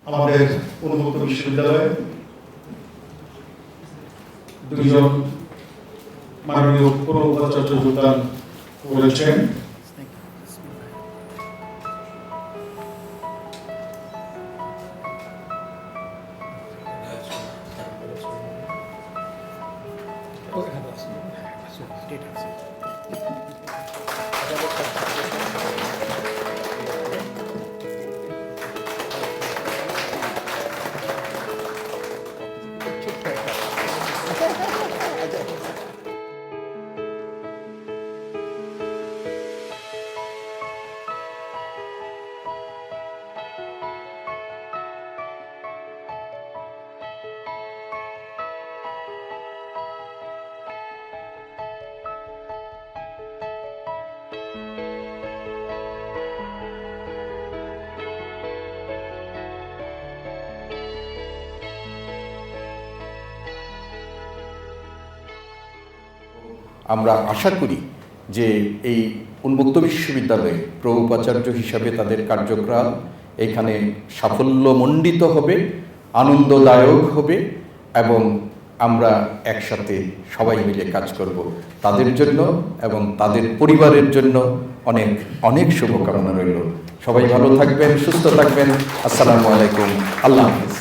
আমাদের উন্মুক্ত বিশ্ববিদ্যালয়ে দুইজন মাননীয় প্রো উপাচার্য যোগদান করেছেন। আমরা আশা করি যে এই উন্মুক্ত বিশ্ববিদ্যালয়ে প্রো উপাচার্য হিসাবে তাদের কার্যক্রম এখানে সাফল্যমণ্ডিত হবে, আনন্দদায়ক হবে এবং আমরা একসাথে সবাই মিলে কাজ করব। তাদের জন্য এবং তাদের পরিবারের জন্য অনেক অনেক শুভকামনা রইল। সবাই ভালো থাকবেন, সুস্থ থাকবেন। আসসালামু আলাইকুম। আল্লাহ হাফেজ।